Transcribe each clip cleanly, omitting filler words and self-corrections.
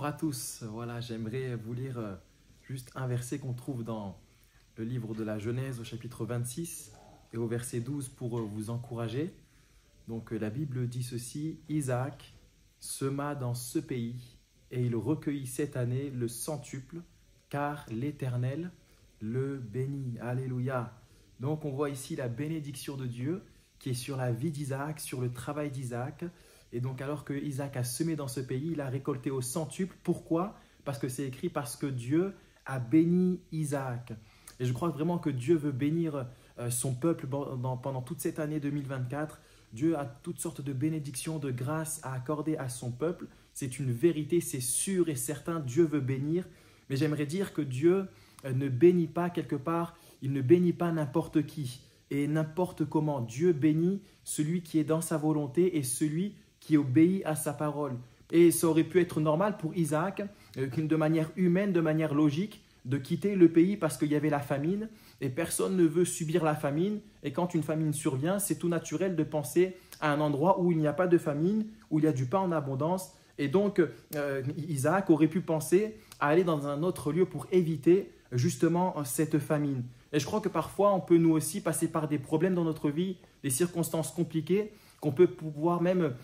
Bonjour à tous. Voilà, j'aimerais vous lire juste un verset qu'on trouve dans le livre de la Genèse au chapitre 26 et au verset 12 pour vous encourager. Donc la Bible dit ceci: Isaac sema dans ce pays et il recueillit cette année le centuple, car l'Éternel le bénit. Alléluia. Donc on voit ici la bénédiction de Dieu qui est sur la vie d'Isaac, sur le travail d'Isaac. Et donc alors que Isaac a semé dans ce pays, il a récolté au centuple. Pourquoi? Parce que c'est écrit, parce que Dieu a béni Isaac. Et je crois vraiment que Dieu veut bénir son peuple pendant toute cette année 2024. Dieu a toutes sortes de bénédictions, de grâces à accorder à son peuple. C'est une vérité, c'est sûr et certain, Dieu veut bénir. Mais j'aimerais dire que Dieu ne bénit pas quelque part, il ne bénit pas n'importe qui et n'importe comment. Dieu bénit celui qui est dans sa volonté et celui qui obéit à sa parole. Et ça aurait pu être normal pour Isaac, de manière humaine, de manière logique, de quitter le pays parce qu'il y avait la famine, et personne ne veut subir la famine. Et quand une famine survient, c'est tout naturel de penser à un endroit où il n'y a pas de famine, où il y a du pain en abondance. Et donc, Isaac aurait pu penser à aller dans un autre lieu pour éviter justement cette famine. Et je crois que parfois, on peut nous aussi passer par des problèmes dans notre vie, des circonstances compliquées, qu'on peut pouvoir même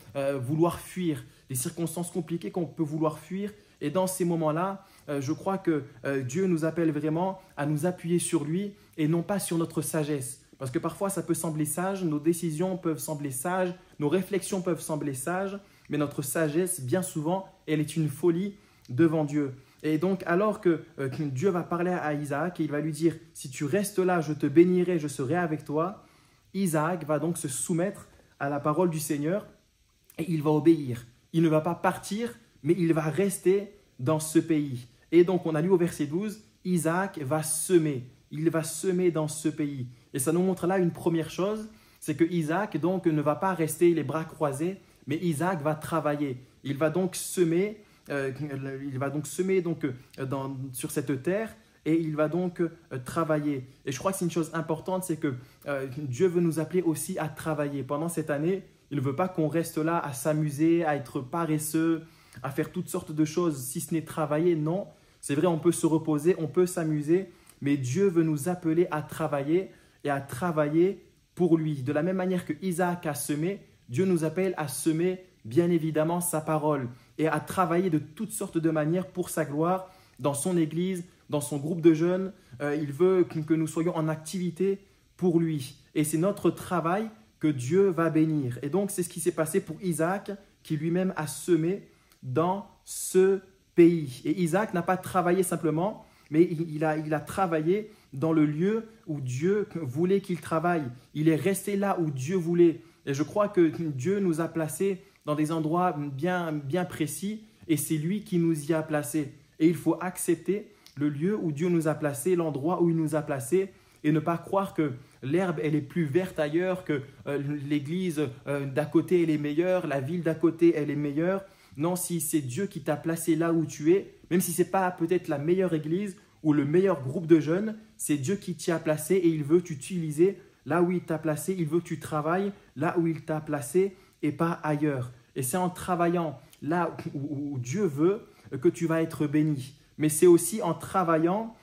vouloir fuir, des circonstances compliquées qu'on peut vouloir fuir. Et dans ces moments-là, je crois que Dieu nous appelle vraiment à nous appuyer sur lui et non pas sur notre sagesse. Parce que parfois, ça peut sembler sage, nos décisions peuvent sembler sages, nos réflexions peuvent sembler sages, mais notre sagesse, bien souvent, elle est une folie devant Dieu. Et donc, alors que Dieu va parler à Isaac et il va lui dire « Si tu restes là, je te bénirai, je serai avec toi », Isaac va donc se soumettre à la parole du Seigneur et il va obéir. Il ne va pas partir, mais il va rester dans ce pays. Et donc, on a lu au verset 12, Isaac va semer. Il va semer dans ce pays. Et ça nous montre là une première chose, c'est que Isaac donc ne va pas rester les bras croisés, mais Isaac va travailler. Il va donc semer, sur cette terre et il va donc travailler. Et je crois que c'est une chose importante, c'est que Dieu veut nous appeler aussi à travailler. Pendant cette année, il ne veut pas qu'on reste là à s'amuser, à être paresseux, à faire toutes sortes de choses, si ce n'est travailler. Non, c'est vrai, on peut se reposer, on peut s'amuser, mais Dieu veut nous appeler à travailler et à travailler pour lui. De la même manière que Isaac a semé, Dieu nous appelle à semer bien évidemment sa parole et à travailler de toutes sortes de manières pour sa gloire, dans son église, dans son groupe de jeunes. Il veut que nous soyons en activité pour lui. Et c'est notre travail que Dieu va bénir. Et donc, c'est ce qui s'est passé pour Isaac, qui lui-même a semé dans ce pays. Et Isaac n'a pas travaillé simplement, mais il a travaillé dans le lieu où Dieu voulait qu'il travaille. Il est resté là où Dieu voulait. Et je crois que Dieu nous a placés dans des endroits bien précis et c'est lui qui nous y a placés. Et il faut accepter le lieu où Dieu nous a placés, l'endroit où il nous a placés et ne pas croire que l'herbe elle est plus verte ailleurs, que l'église d'à côté elle est meilleure, la ville d'à côté elle est meilleure. Non, si c'est Dieu qui t'a placé là où tu es, même si ce n'est pas peut-être la meilleure église ou le meilleur groupe de jeunes, c'est Dieu qui t'y a placé et il veut t'utiliser là où il t'a placé, il veut que tu travailles là où il t'a placé et pas ailleurs. Et c'est en travaillant là où Dieu veut que tu vas être béni. Mais c'est aussi en travaillant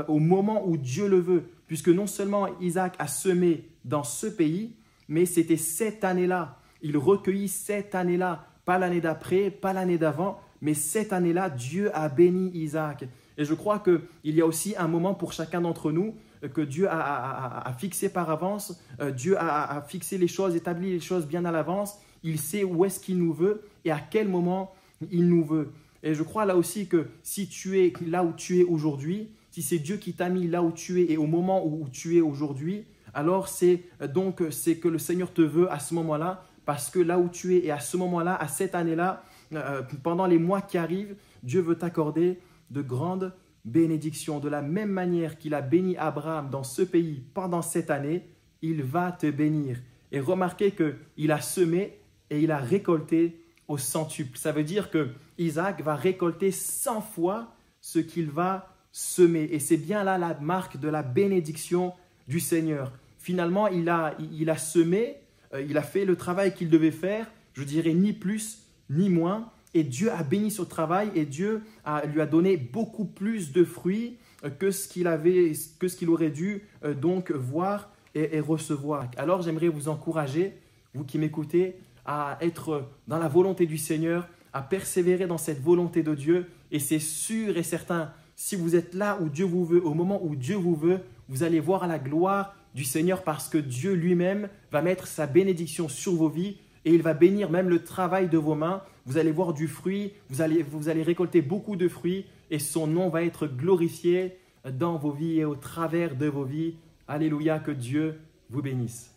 au moment où Dieu le veut. Puisque non seulement Isaac a semé dans ce pays, mais c'était cette année-là. Il recueillit cette année-là. Pas l'année d'après, pas l'année d'avant, mais cette année-là, Dieu a béni Isaac. Et je crois qu'il y a aussi un moment pour chacun d'entre nous que Dieu a fixé par avance. Dieu a fixé les choses, établi les choses bien à l'avance. Il sait où est-ce qu'il nous veut et à quel moment il nous veut. Et je crois là aussi que si tu es là où tu es aujourd'hui, si c'est Dieu qui t'a mis là où tu es et au moment où tu es aujourd'hui, alors c'est que le Seigneur te veut à ce moment-là, parce que là où tu es et à ce moment-là, à cette année-là, pendant les mois qui arrivent, Dieu veut t'accorder de grandes bénédictions. De la même manière qu'il a béni Abraham dans ce pays pendant cette année, il va te bénir. Et remarquez qu'il a semé et il a récolté au centuple. Ça veut dire que Isaac va récolter 100 fois ce qu'il va semer. Et c'est bien là la marque de la bénédiction du Seigneur. Finalement, il a semé, il a fait le travail qu'il devait faire, je dirais ni plus ni moins, et Dieu a béni ce travail et Dieu lui a donné beaucoup plus de fruits que ce qu'il aurait dû donc voir et recevoir. Alors j'aimerais vous encourager, vous qui m'écoutez, à être dans la volonté du Seigneur, à persévérer dans cette volonté de Dieu. Et c'est sûr et certain, si vous êtes là où Dieu vous veut, au moment où Dieu vous veut, vous allez voir la gloire du Seigneur parce que Dieu lui-même va mettre sa bénédiction sur vos vies et il va bénir même le travail de vos mains. Vous allez voir du fruit, vous allez récolter beaucoup de fruits et son nom va être glorifié dans vos vies et au travers de vos vies. Alléluia, que Dieu vous bénisse.